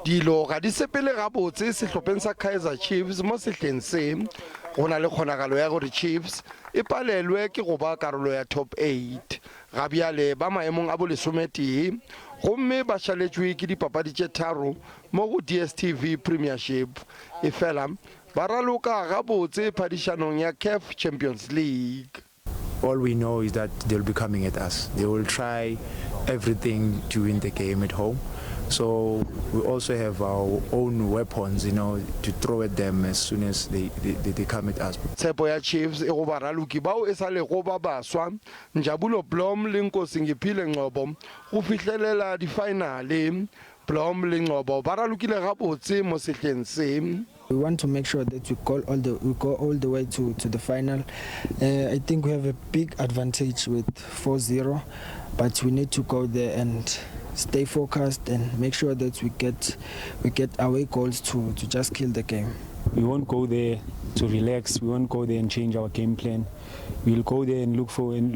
dilo ga di sepele gabotse sehlopheng sa Kaizer Chiefs mo sehleng se go na le kgonagalo ya gore Chiefs e palelwe ke go ba karolo ya top 8 ga bjale ba maemong a bo lesometee gomme ba šaletšwe ke dipapadi tše tharo mo go DStv Premiership e fela ba raloka gabotse phadišanong ya CAF Champions League. All we know is that they'll be coming at us. They will try everything to win the game at home. So we also have our own weapons, to throw at them as soon as they come at us. Tshepo ya Chiefs e go ba raloki bao e sa le go ba baswa Njabulo Blom le Nkosingiphile Ngcobo go fihlelela di-finale. Blom le Ngcobo ba ralokile gabotse mo sehleng se. We want to make sure that we go all the way to the final. I think we have a big advantage with 4-0, but we need to go there and stay focused and make sure that we get away goals to just kill the game. We won't go there to relax. We won't go there and change our game plan. We'll go there and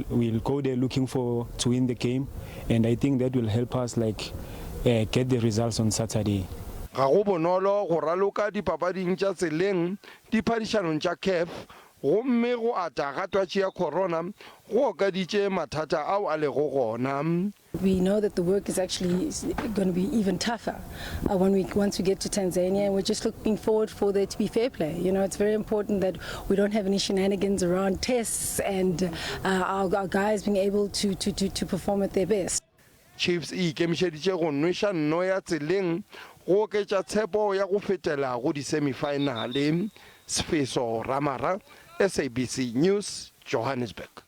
we'll go there looking to win the game, and I think that will help us get the results on Saturday. Ga go bonolo go raloka dipapading tša tseleng diphadišanong tša CAF gomme go ata ga twatši ya corona go okaditše mathata ao a lego gona. We know that the work is actually going to be even tougher once we get to Tanzania. We're just looking forward for there to be fair play. It's very important that we don't have any shenanigans around tests and our guys being able to perform at their best. Chiefs e ikemišeditše go nweša nno ya tseleng go oketša tshepo ya go fetela go di-semifinale. Sefeso Ramara, SABC News, Johannesburg.